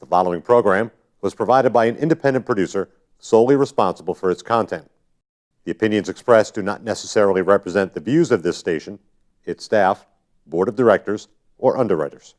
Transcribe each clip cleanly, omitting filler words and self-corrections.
The following program was provided by an independent producer solely responsible for its content. The opinions expressed do not necessarily represent the views of this station, its staff, board of directors, or underwriters.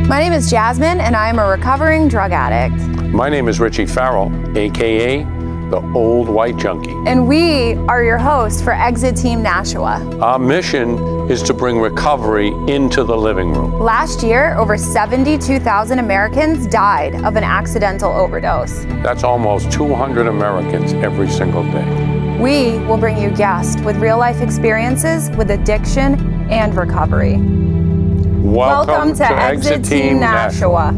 My name is Jasmine, and I am a recovering drug addict. My name is Richie Farrell, aka the Old White Junkie. And we are your hosts for Exit Team Nashua. Our mission is to bring recovery into the living room. Last year, over 72,000 Americans died of an accidental overdose. That's almost 200 Americans every single day. We will bring you guests with real-life experiences with addiction and recovery. Welcome to Exit Team Nashua.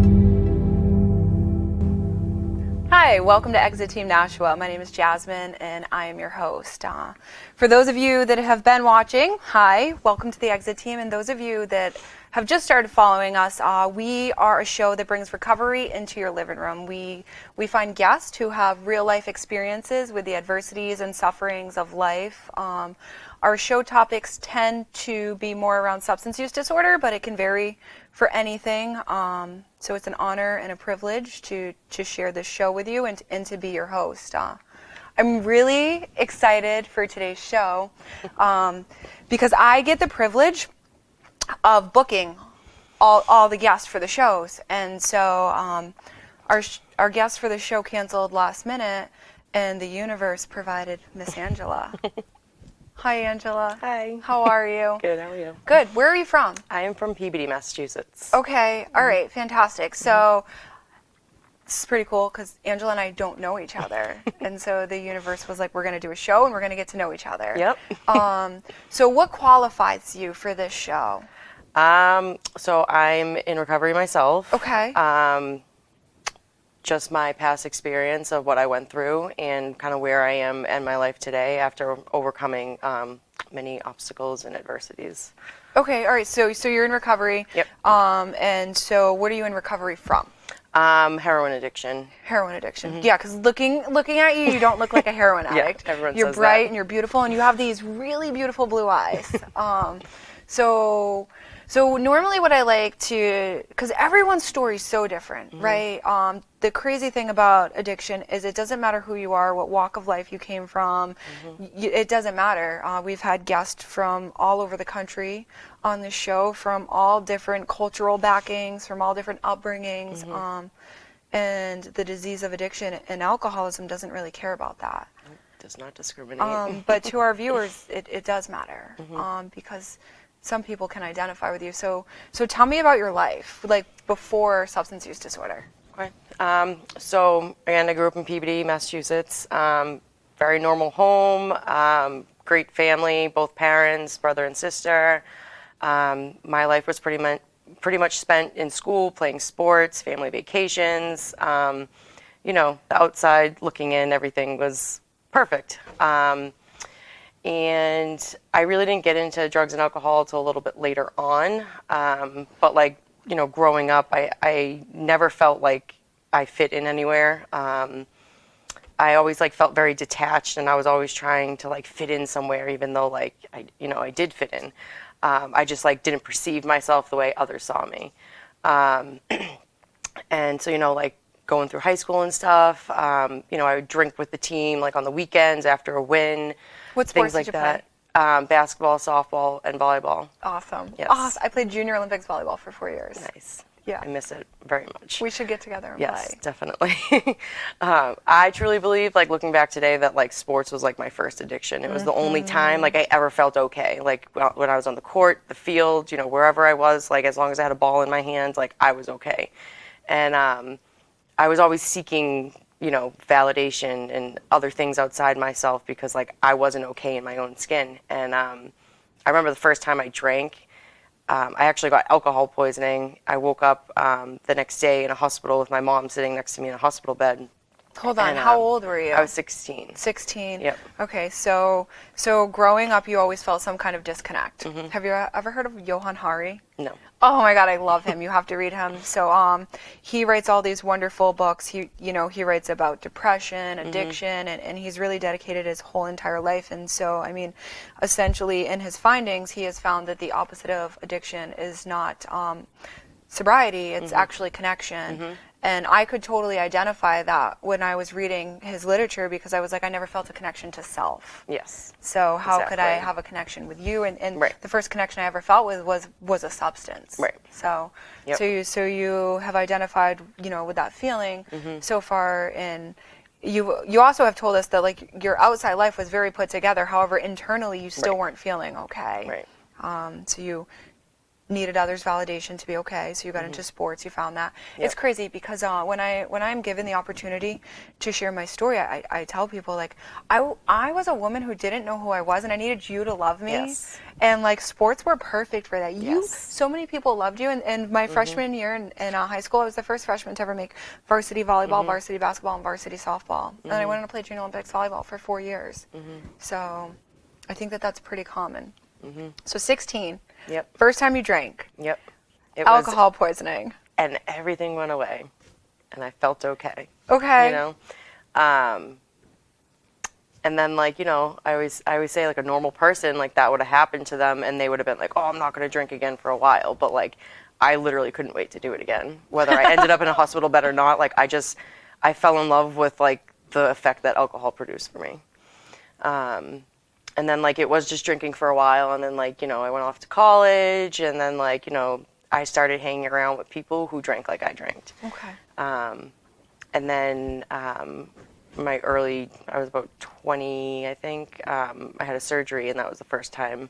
Hi, welcome to Exit Team Nashua. My name is Jasmine, and I am your host. For those of you that have been watching, hi, welcome to the Exit Team. And those of you that have just started following us, we are a show that brings recovery into your living room. We find guests who have real-life experiences with the adversities and sufferings of life. Our show topics tend to be more around substance use disorder, but it can vary for anything. So it's an honor and a privilege to share this show with you and to be your host. I'm really excited for today's show because I get the privilege of booking all the guests for the shows. And so our guest for the show canceled last minute, and the universe provided Miss Angela. Hi, Angela. Hi. How are you? Good, how are you? Good. Where are you from? I am from Peabody, Massachusetts. Okay. All right. Fantastic. So this is pretty cool because Angela and I don't know each other. And so the universe was like, we're going to do a show and we're going to get to know each other. Yep. So what qualifies you for this show? So I'm in recovery myself. Okay. Just my past experience of what I went through and kind of where I am in my life today after overcoming many obstacles and adversities. Okay. All right. So you're in recovery. Yep. And so what are you in recovery from? Heroin addiction. Heroin addiction. Mm-hmm. Yeah, because looking at you, you don't look like a heroin addict. Yeah, everyone You're says bright that. And you're beautiful, and you have these really beautiful blue eyes. So normally what I like to, because everyone's story is so different, mm-hmm. right? The crazy thing about addiction is it doesn't matter who you are, what walk of life you came from. Mm-hmm. It doesn't matter. We've had guests from all over the country on this show, from all different cultural backings, from all different upbringings. Mm-hmm. And the disease of addiction and alcoholism doesn't really care about that. It does not discriminate. But to our viewers, it does matter, mm-hmm. Because some people can identify with you. So tell me about your life, like before substance use disorder. Okay. So again, I grew up in Peabody, Massachusetts. Very normal home, great family, both parents, brother and sister. My life was pretty much spent in school, playing sports, family vacations. The outside looking in, everything was perfect. And I really didn't get into drugs and alcohol until a little bit later on. But growing up, I never felt like I fit in anywhere. I always felt very detached, and I was always trying to fit in somewhere, even though I did fit in. I just didn't perceive myself the way others saw me. And so, going through high school and stuff, I would drink with the team, on the weekends after a win. What sports did you play? Basketball, softball, and volleyball. Awesome. Yes. Awesome. I played Junior Olympics volleyball for 4 years. Nice. Yeah. I miss it very much. We should get together and play. Yes, definitely. I truly believe, looking back today, that sports was my first addiction. It was the only time I ever felt okay. When I was on the court, the field, wherever I was, as long as I had a ball in my hands, I was okay. And I was always seeking validation and other things outside myself because I wasn't okay in my own skin. And I remember the first time I drank, I actually got alcohol poisoning. I woke up the next day in a hospital with my mom sitting next to me in a hospital bed. Hold on, And, how old were you? I was 16. 16. Yep. Okay, so growing up, you always felt some kind of disconnect. Mm-hmm. Have you ever heard of Johann Hari? No. Oh my God, I love him. You have to read him. So he writes all these wonderful books. He writes about depression, addiction, and he's really dedicated his whole entire life. And so, I mean, essentially in his findings, he has found that the opposite of addiction is not sobriety, it's actually connection. And I could totally identify that when I was reading his literature, because I was like, I never felt a connection to self. Yes. So how could I Exactly. have a connection with you? And Right. the first connection I ever felt with was a substance. Right. So Yep. so you have identified, with that feeling so far, and you also have told us that like your outside life was very put together. However, internally you still weren't feeling okay. Right. So you needed others' validation to be okay, so you got into sports, you found that. It's crazy because when I'm given the opportunity to share my story, I tell people, like, I was a woman who didn't know who I was, and I needed you to love me. Yes. And like sports were perfect for that. Yes. So many people loved you, and my freshman year in high school, I was the first freshman to ever make varsity volleyball, varsity basketball, and varsity softball. And I went on to play Junior Olympics volleyball for 4 years. So I think that that's pretty common. So 16. Yep. First time you drank. Yep. It Alcohol poisoning. and everything went away, and I felt okay. Okay. You know, and then like I always say like a normal person like that would have happened to them, and they would have been like, oh, I'm not going to drink again for a while. But like, I literally couldn't wait to do it again, whether I ended up in a hospital bed or not. Like I fell in love with like the effect that alcohol produced for me. And then like it was just drinking for a while, and then like I went off to college, and then like I started hanging around with people who drank like I drank. Okay. And then I was about 20, I think. I had a surgery, and that was the first time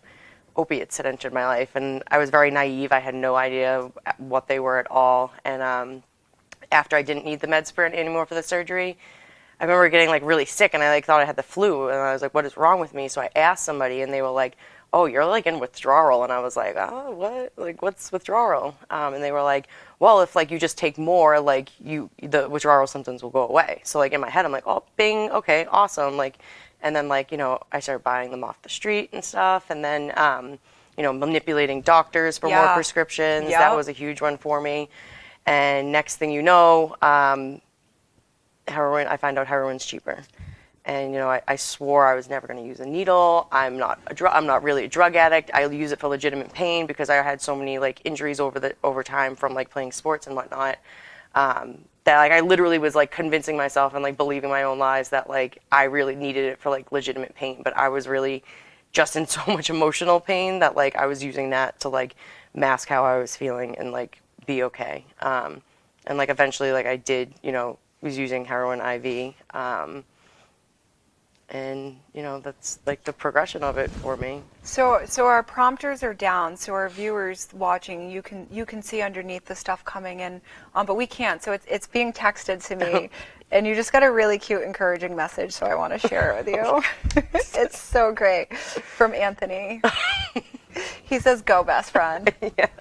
opiates had entered my life. And I was very naive. I had no idea what they were at all. And after I didn't need the meds anymore for the surgery, I remember getting like really sick, and I like thought I had the flu, and I was like, what is wrong with me? So I asked somebody, and they were like, oh, you're like in withdrawal. And I was like, oh, what? Like, what's withdrawal? And they were like, well, if like you just take more, like the withdrawal symptoms will go away. So like in my head, I'm like, oh, bing, okay, awesome. Like, and then like I started buying them off the street and stuff, and then manipulating doctors for more prescriptions. That was a huge one for me. And next thing you know, heroin. I find out heroin's cheaper. And I swore I was never going to use a needle. I'm not really a drug addict. I use it for legitimate pain because I had so many like injuries over time from like playing sports and whatnot. That like I literally was like convincing myself and like believing my own lies that like I really needed it for like legitimate pain, but I was really just in so much emotional pain that like I was using that to like mask how I was feeling and like be okay. And like eventually like I did was using heroin IV. And that's like the progression of it for me. So our prompters are down, so our viewers watching, you can see underneath the stuff coming in, but we can't. So it's being texted to me, and you just got a really cute, encouraging message. So I want to share it with you. It's so great from Anthony. He says, "Go, best friend."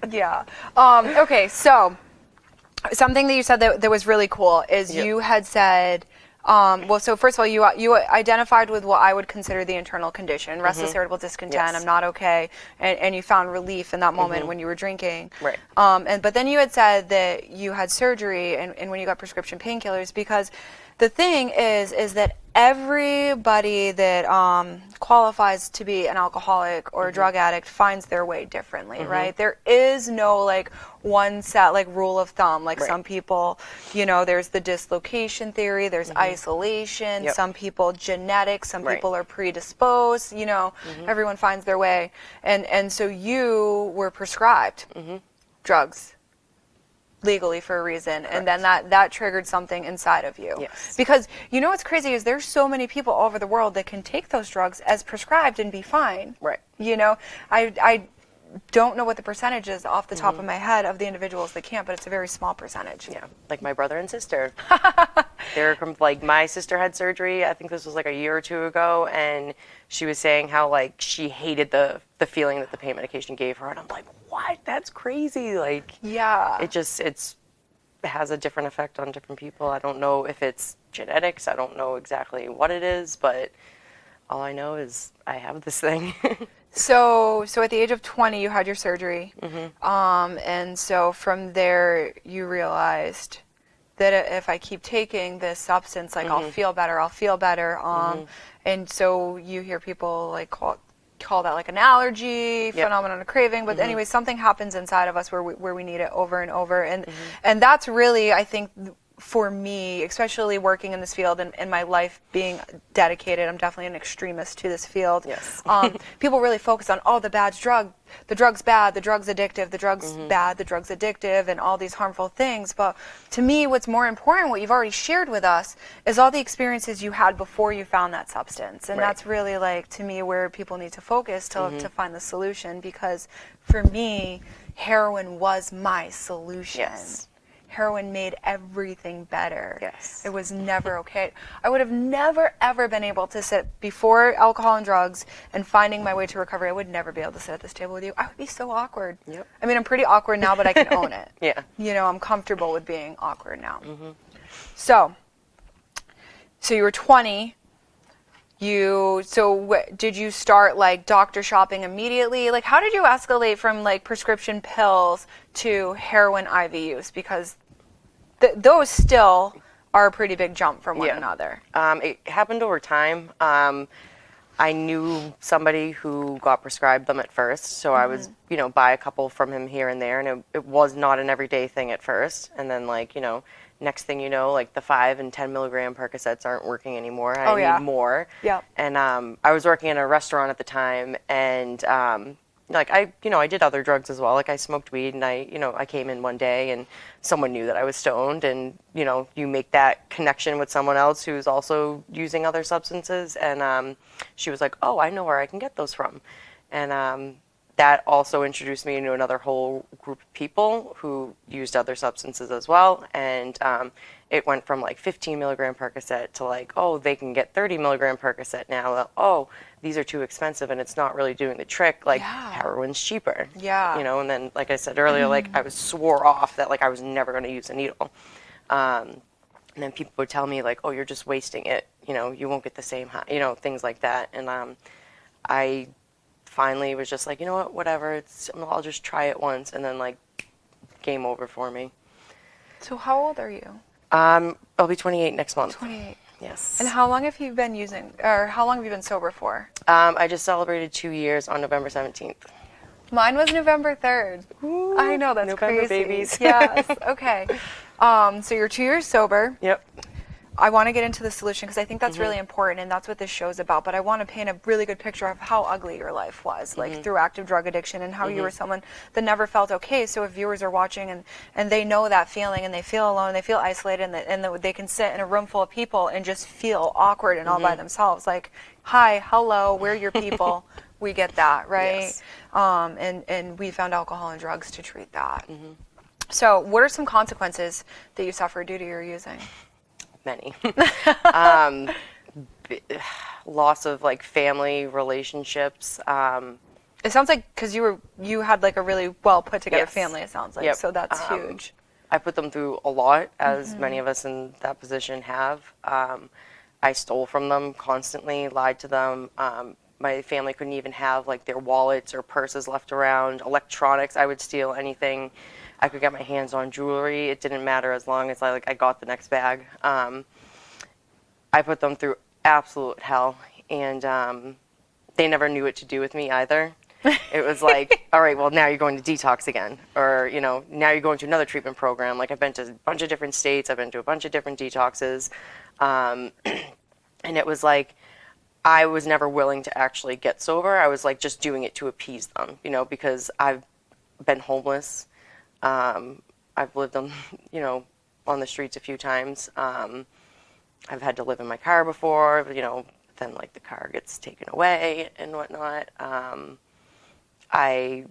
Yeah. Okay. So something that you said that was really cool is you had said. So first of all, you identified with what I would consider the internal condition, restless, irritable discontent. I'm not okay, and you found relief in that moment when you were drinking. Right. But then you had said that you had surgery and when you got prescription painkillers, because the thing is that everybody that qualifies to be an alcoholic or a drug addict finds their way differently, right? There is no like one set like rule of thumb. Like some people, there's the dislocation theory, there's isolation, some people genetic, some people are predisposed, everyone finds their way. And so you were prescribed drugs legally for a reason. Correct. And then that triggered something inside of you. Yes. Because what's crazy is there's so many people all over the world that can take those drugs as prescribed and be fine. Right. I don't know what the percentage is off the top of my head of the individuals that can't, but it's a very small percentage. Yeah, like my brother and sister. They're like, my sister had surgery, I think this was like a year or two ago, and she was saying how like she hated the feeling that the pain medication gave her, and I'm like, what? That's crazy. Like, yeah, it has a different effect on different people. I don't know if it's genetics. I don't know exactly what it is, but all I know is I have this thing. So at the age of 20, you had your surgery. And so from there, you realized that if I keep taking this substance, like I'll feel better. And so you hear people like call that like an allergy, phenomenon of craving. But anyway, something happens inside of us where we need it over and over. And that's really, I think, for me, especially working in this field and my life being dedicated, I'm definitely an extremist to this field. Yes. People really focus on, the drug's bad, the drug's addictive, the drug's bad, the drug's addictive, and all these harmful things. But to me, what's more important, what you've already shared with us, is all the experiences you had before you found that substance. And that's really, like, to me, where people need to focus to find the solution. Because for me, heroin was my solution. Yes. Heroin made everything better. Yes. It was never okay. I would have never, ever been able to sit before alcohol and drugs and finding my way to recovery. I would never be able to sit at this table with you. I would be so awkward. Yep. I mean, I'm pretty awkward now, but I can own it. Yeah. You know, I'm comfortable with being awkward now. So you were 20. Did you start like doctor shopping immediately? Like, how did you escalate from like prescription pills to heroin IV use? Because those still are a pretty big jump from one another. It happened over time. I knew somebody who got prescribed them at first, so I was, buy a couple from him here and there, and it was not an everyday thing at first. And then, like, next thing you know, like the 5 and 10 milligram Percocets aren't working anymore. I need more. Yeah. And I was working in a restaurant at the time, and I did other drugs as well. Like I smoked weed, and I came in one day and someone knew that I was stoned, and you make that connection with someone else who's also using other substances, and she was like, "Oh, I know where I can get those from," and that also introduced me into another whole group of people who used other substances as well, and it went from like 15 milligram Percocet to like, oh, they can get 30 milligram Percocet now. Oh, these are too expensive and it's not really doing the trick. Like heroin's cheaper. Yeah. And then like I said earlier, like I swore off that like I was never going to use a needle. And then people would tell me like, oh, you're just wasting it. You won't get the same high, things like that. And I finally was just like, you know what, whatever. I'll just try it once, and then like game over for me. So how old are you? I'll be 28 next month. 28. Yes. And how long have you been how long have you been sober for? I just celebrated 2 years on November 17th. Mine was November 3rd. Ooh, I know, that's November crazy. babies. Yes. Okay. So you're 2 years sober. Yep. I want to get into the solution because I think that's really important, and that's what this show's about. But I want to paint a really good picture of how ugly your life was, like through active drug addiction, and how you were someone that never felt okay. So if viewers are watching and they know that feeling, and they feel alone, they feel isolated, and they can sit in a room full of people and just feel awkward and all by themselves, like, hi, hello, we're your people. We get that, right? Yes. And we found alcohol and drugs to treat that. So what are some consequences that you suffer due to your using? Many. Loss of like family relationships. It sounds like because you had like a really well put together family. It sounds like so that's huge. I put them through a lot, as many of us in that position have. I stole from them constantly, lied to them. My family couldn't even have like their wallets or purses left around. Electronics, I would steal anything I could get my hands on. Jewelry, it didn't matter as long as I got the next bag. I put them through absolute hell, and they never knew what to do with me either. It was like, all right, well, now you're going to detox again, or now you're going to another treatment program. Like I've been to a bunch of different states, I've been to a bunch of different detoxes, and it was like I was never willing to actually get sober. I was like just doing it to appease them, because I've been homeless. I've lived on, on the streets a few times. I've had to live in my car before, then like the car gets taken away and whatnot. I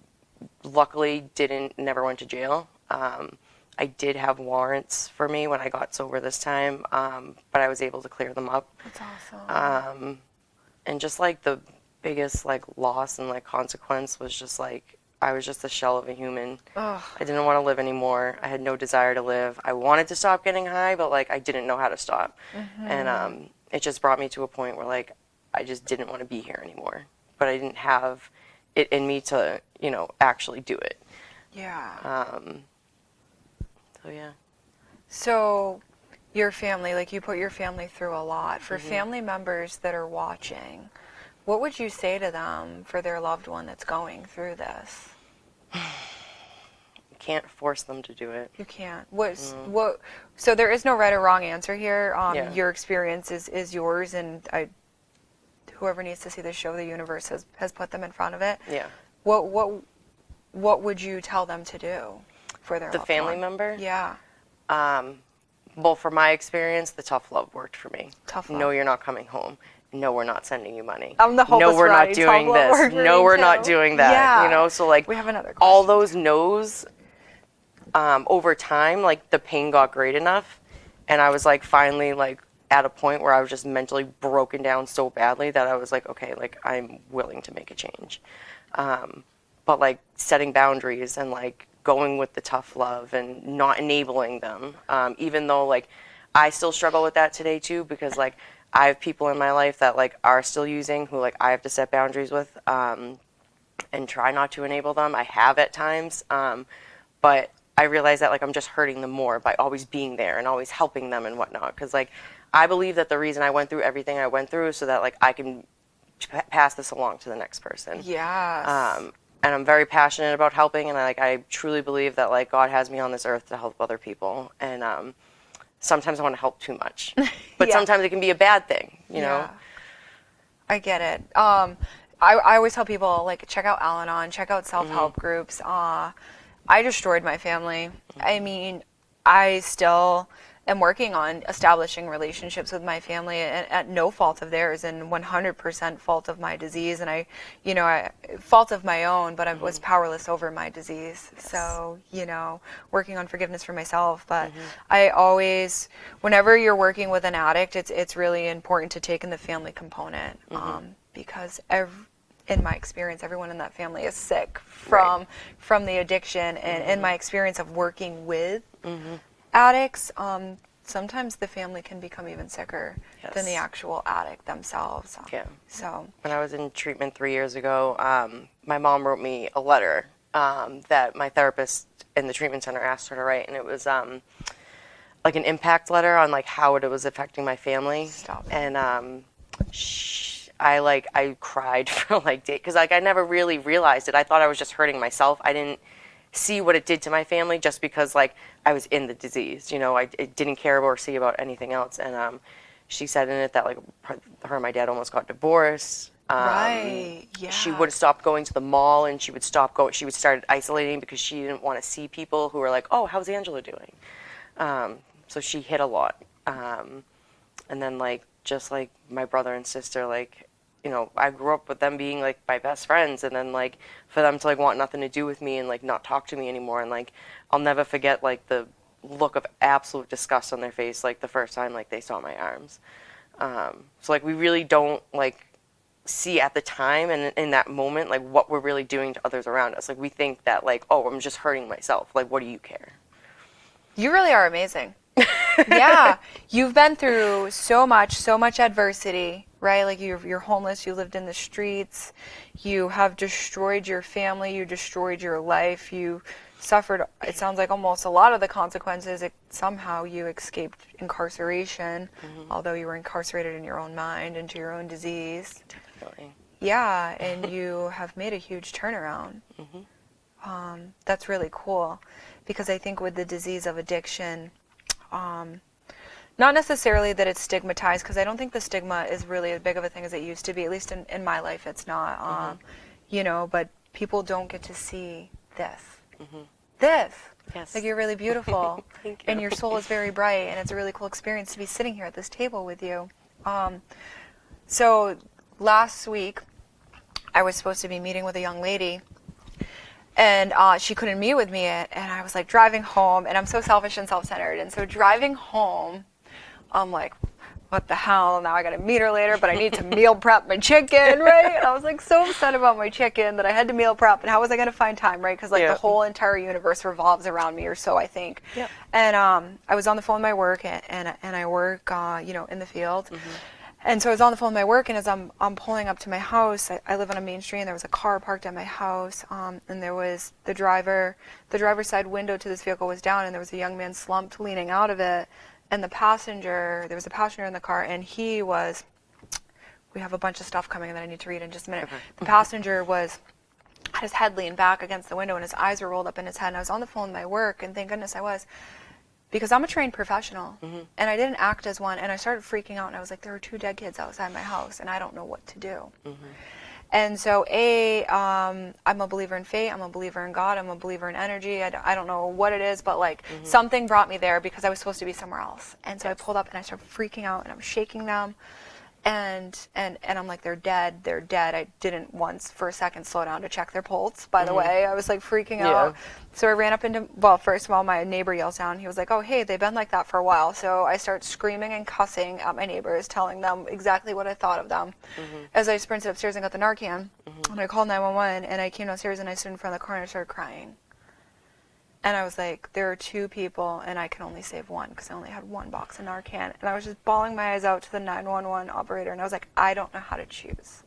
luckily never went to jail. I did have warrants for me when I got sober this time, but I was able to clear them up. That's awesome. And just like the biggest like loss and like consequence was just like I was just a shell of a human. Ugh. I didn't want to live anymore. I had no desire to live. I wanted to stop getting high, but like I didn't know how to stop. And it just brought me to a point where like I just didn't want to be here anymore. But I didn't have it in me to, you know, actually do it. Yeah. So yeah. So your family, like you put your family through a lot. For family members that are watching, what would you say to them for their loved one that's going through this? You can't force them to do it. You can't. What? So there is no right or wrong answer here. Yeah. Your experience is yours, and whoever needs to see the show, the universe has put them in front of it. Yeah. What would you tell them to do for their The loved family one? member? Yeah. Well, for my experience, the tough love worked for me. Tough love. No, you're not coming home. No, we're not sending you money. I'm the hopeless No, we're Rowdy. not doing Tough love this. worked for No, me we're too. not doing that. Yeah. You know, so like We have another all question. those no's, over time, like the pain got great enough, and I was like finally like at a point where I was just mentally broken down so badly that I was like, okay, like I'm willing to make a change. But like setting boundaries and like going with the tough love and not enabling them, even though like I still struggle with that today too, because like I have people in my life that like are still using who like I have to set boundaries with, and try not to enable them. I have at times, but I realize that like I'm just hurting them more by always being there and always helping them and whatnot. Because like I believe that the reason I went through everything I went through is so that like I can pass this along to the next person. Yes. And I'm very passionate about helping, and I truly believe that like God has me on this earth to help other people. And sometimes I want to help too much, but Yeah. sometimes it can be a bad thing, you know. Yeah. I get it. I always tell people, like, check out Al-Anon, check out self-help groups. I destroyed my family. I mean, I still am working on establishing relationships with my family at no fault of theirs and 100% fault of my disease. And fault of my own, but I was powerless over my disease. Yes. So, working on forgiveness for myself. But I always, whenever you're working with an addict, it's really important to take in the family component, because in my experience, everyone in that family is sick from the addiction. And in my experience of working with addicts, sometimes the family can become even sicker than the actual addict themselves. Yeah. So When I was in treatment 3 years ago, my mom wrote me a letter that my therapist in the treatment center asked her to write, and it was like an impact letter on like how it was affecting my family. Stop it. And I cried for like days because like I never really realized it. I thought I was just hurting myself. I didn't see what it did to my family just because like I was in the disease. I didn't care or see about anything else. And she said in it that like her and my dad almost got divorced. Right. Yeah. She would have stopped going to the mall, and she would stop going. She would start isolating because she didn't want to see people who were like, "Oh, how's Angela doing?" So she hid a lot. And then like just like my brother and sister, like I grew up with them being like my best friends, and then like for them to like want nothing to do with me and like not talk to me anymore, and like I'll never forget like the look of absolute disgust on their face like the first time like they saw my arms. So like we really don't like see at the time and in that moment like what we're really doing to others around us. Like we think that like, oh, I'm just hurting myself. Like what do you care? You really are amazing. Yeah, you've been through so much adversity, right? Like you're homeless, you lived in the streets, you have destroyed your family, you destroyed your life, you suffered, it sounds like almost a lot of the consequences. Somehow you escaped incarceration, although you were incarcerated in your own mind, into your own disease. Definitely. Yeah, and you have made a huge turnaround. That's really cool, because I think with the disease of addiction, not necessarily that it's stigmatized, because I don't think the stigma is really as big of a thing as it used to be. At least in my life, it's not. But people don't get to see this. This. Yes. Like, you're really beautiful. Thank you. And your soul is very bright, and it's a really cool experience to be sitting here at this table with you. So last week, I was supposed to be meeting with a young lady, and she couldn't meet with me, and I was like driving home, and I'm so selfish and self-centered, and so driving home, I'm like what the hell? Now I got to meet her later, but I need to meal prep my chicken, right? And I was like so upset about my chicken that I had to meal prep, and how was I going to find time, right? Because like the whole entire universe revolves around me, or so I think. Yeah. And I was on the phone with my work, and I work, in the field. And so I was on the phone with my work, and as I'm pulling up to my house, I live on a main street, and there was a car parked at my house, and there was the driver's side window to this vehicle was down, and there was a young man slumped leaning out of it. And there was a passenger in the car, and we have a bunch of stuff coming that I need to read in just a minute. The passenger had his head leaned back against the window, and his eyes were rolled up in his head, and I was on the phone with my work, and thank goodness I was, because I'm a trained professional, and I didn't act as one, and I started freaking out, and I was like, there are 2 dead kids outside my house, and I don't know what to do. And so, I'm a believer in fate, I'm a believer in God, I'm a believer in energy. I don't know what it is, but like something brought me there because I was supposed to be somewhere else. And so I pulled up and I started freaking out, and I'm shaking them. And I'm like, they're dead. I didn't once for a second slow down to check their pulse, by the way. I was like freaking out. So I ran up first of all, my neighbor yells down. He was like, oh, hey, they've been like that for a while. So I start screaming and cussing at my neighbors, telling them exactly what I thought of them. As I sprinted upstairs and got the Narcan, and I called 911, and I came downstairs and I stood in front of the car and I started crying. And I was like, there are 2 people, and I can only save one because I only had 1 box of Narcan. And I was just bawling my eyes out to the 911 operator, and I was like, I don't know how to choose.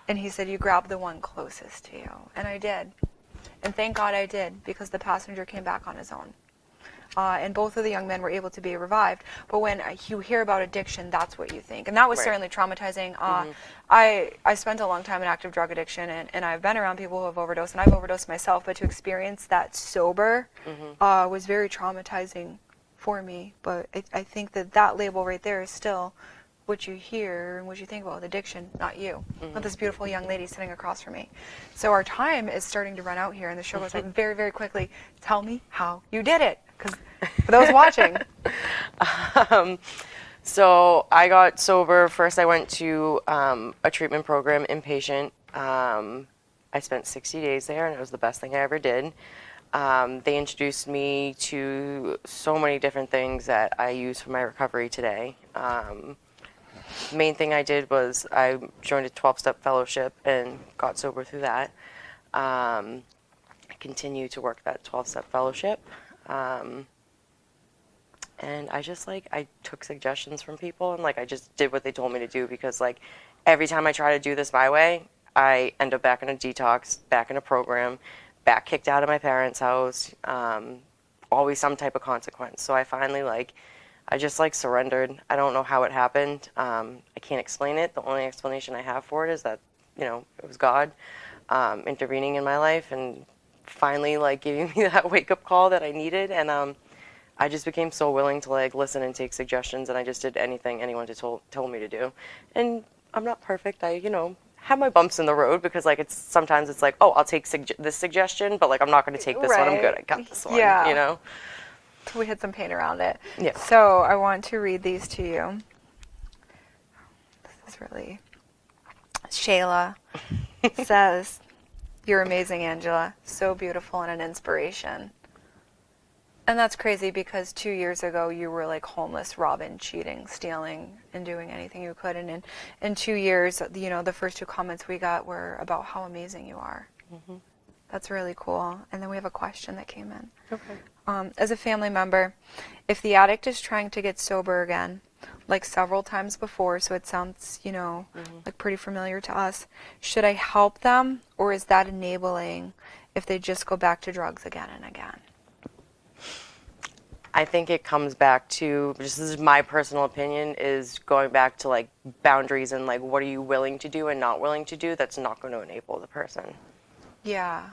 And he said, you grab the one closest to you. And I did. And thank God I did, because the passenger came back on his own. And both of the young men were able to be revived. But when you hear about addiction, that's what you think. And that was certainly traumatizing. I spent a long time in active drug addiction, and I've been around people who have overdosed, and I've overdosed myself. But to experience that sober was very traumatizing for me. But I think that label right there is still what you hear and what you think about with addiction, not you, not this beautiful young lady sitting across from me. So our time is starting to run out here, and the show goes by very, very quickly. Tell me how you did it, because for those watching. So I got sober. First I went to a treatment program, inpatient. I spent 60 days there, and it was the best thing I ever did. They introduced me to so many different things that I use for my recovery today. Main thing I did was I joined a 12-step fellowship and got sober through that. I continue to work that 12-step fellowship. And I took suggestions from people, and I just did what they told me to do, because every time I try to do this my way, I end up back in a detox, back in a program, back kicked out of my parents' house, always some type of consequence. So I finally I just surrendered. I don't know how it happened. I can't explain it. The only explanation I have for it is that, it was God intervening in my life and finally giving me that wake-up call that I needed. And I just became so willing to listen and take suggestions, and I just did anything anyone told me to do. And I'm not perfect. I have my bumps in the road, because sometimes it's oh, I'll take this suggestion, but I'm not going to take this one. I'm good. I got this one. Yeah. We had some paint around it. Yeah. So I want to read these to you. This is really... Shayla says, you're amazing, Angela. So beautiful and an inspiration. And that's crazy, because 2 years ago you were homeless, robbing, cheating, stealing, and doing anything you could. And in 2 years, the first 2 comments we got were about how amazing you are. That's really cool. And then we have a question that came in. Okay. As a family member, if the addict is trying to get sober again, several times before, so it sounds, pretty familiar to us, should I help them, or is that enabling if they just go back to drugs again and again? I think it comes back to, just this is my personal opinion, is going back to boundaries and what are you willing to do and not willing to do that's not going to enable the person. Yeah.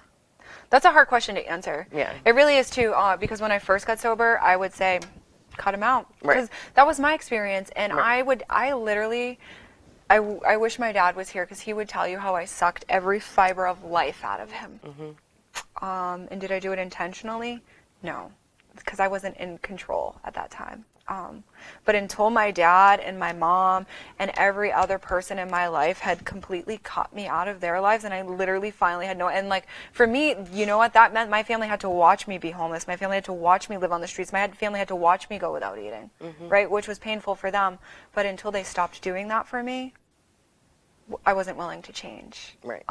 That's a hard question to answer. Yeah. It really is too, because when I first got sober, I would say, cut him out. Right. Because that was my experience. And right. I wish my dad was here, because he would tell you how I sucked every fiber of life out of him. And did I do it intentionally? No. Because I wasn't in control at that time. But until my dad and my mom and every other person in my life had completely cut me out of their lives, and I literally finally had no, and like for me, you know what that meant? My family had to watch me be homeless. My family had to watch me live on the streets. My family had to watch me go without eating, right? Which was painful for them. But until they stopped doing that for me, I wasn't willing to change. Right.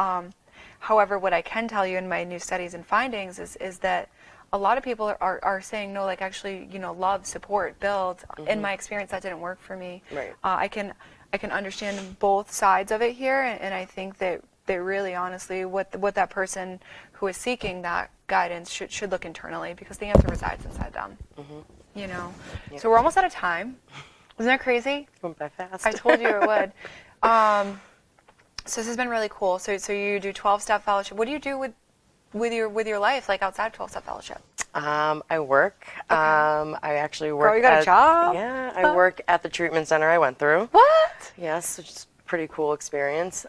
However, what I can tell you in my new studies and findings is that a lot of people are saying no, like actually, you know, love, support, build. In my experience, that didn't work for me. Right. I can understand both sides of it here, and I think that really honestly, what that person who is seeking that guidance should look internally, because the answer resides inside them. You know. Yeah. So we're almost out of time. Isn't that crazy? Went by fast. I told you it would. So this has been really cool. So you do 12-step fellowship. What do you do with your life, like outside of 12-step fellowship? I work. I actually work. Girl, you got a job? Yeah, I work at the treatment center I went through. What? Yes, which is a pretty cool experience.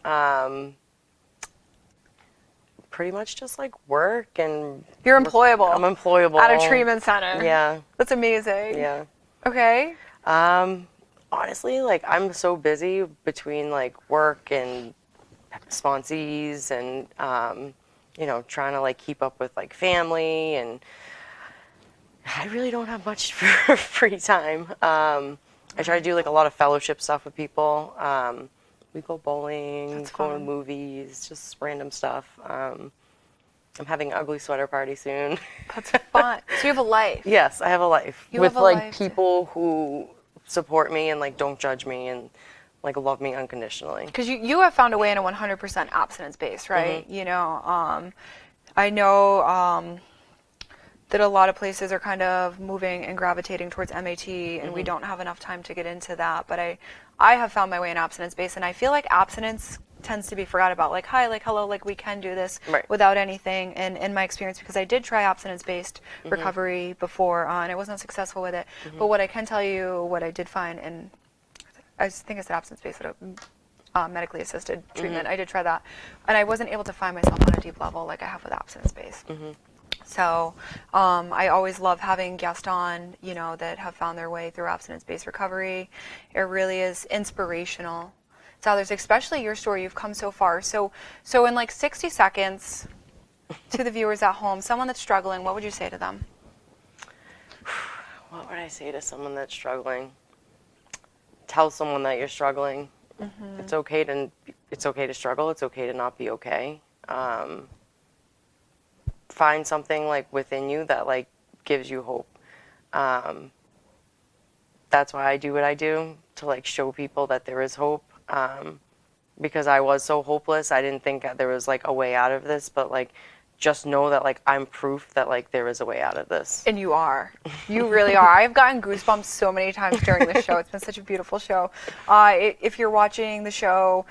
Pretty much just like work and. You're employable. I'm employable. At a treatment center. Yeah. That's amazing. Yeah. Okay. Honestly, like I'm so busy between like work and sponsees and you know, trying to like keep up with like family, and I really don't have much free time. I try to do like a lot of fellowship stuff with people. We go bowling, That's go to fun. movies, just random stuff. I'm having an ugly sweater party soon. That's fun. So you have a life. Yes, I have a life You with have a like life. people who support me and like don't judge me and like love me unconditionally. Because you have found a way in a 100% abstinence base, right? You know, I know that a lot of places are kind of moving and gravitating towards MAT, and we don't have enough time to get into that. But I have found my way in abstinence base, and I feel like abstinence tends to be forgot about. Like, hi, like, hello, like, we can do this Right. without anything. And in my experience, because I did try abstinence-based recovery before, and I wasn't successful with it. But what I can tell you, what I did find, and I think it's abstinence-based, medically assisted treatment. I did try that, and I wasn't able to find myself on a deep level like I have with abstinence-based. So I always love having guests on, you know, that have found their way through abstinence-based recovery. It really is inspirational to others, especially your story. You've come so far. So in like 60 seconds, to the viewers at home, someone that's struggling, what would you say to them? What would I say to someone that's struggling? Tell someone that you're struggling. It's okay to struggle. It's okay to not be okay. Find something like within you that like gives you hope. That's why I do what I do, to like show people that there is hope. Because I was so hopeless, I didn't think that there was like a way out of this, but like just know that like I'm proof that like there is a way out of this. And you are. You really are. I've gotten goosebumps so many times during the show. It's been such a beautiful show. If you're watching the show,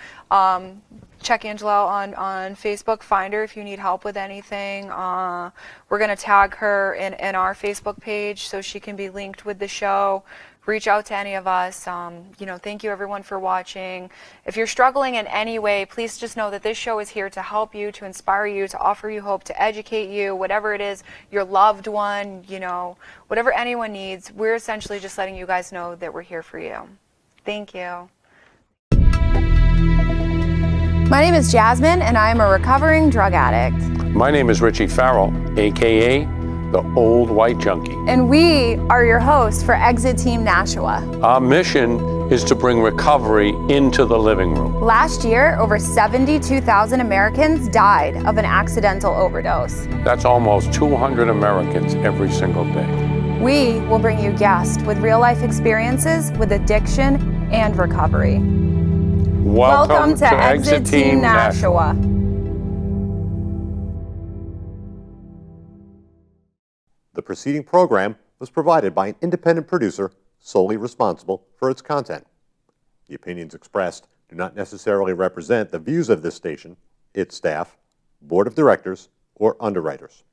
check Angela out on Facebook. Find her if you need help with anything. We're going to tag her in our Facebook page so she can be linked with the show. Reach out to any of us. You know, thank you everyone for watching. If you're struggling in any way, please just know that this show is here to help you, to inspire you, to offer you hope, to educate you, whatever it is, your loved one, you know, whatever anyone needs. We're essentially just letting you guys know that we're here for you. Thank you. My name is Jasmine, and I am a recovering drug addict. My name is Richie Farrell, AKA the Old White Junkie. And we are your hosts for Exit Team Nashua. Our mission is to bring recovery into the living room. Last year, over 72,000 Americans died of an accidental overdose. That's almost 200 Americans every single day. We will bring you guests with real-life experiences with addiction and recovery. Welcome to Exit Team Nashua. The preceding program was provided by an independent producer solely responsible for its content. The opinions expressed do not necessarily represent the views of this station, its staff, board of directors, or underwriters.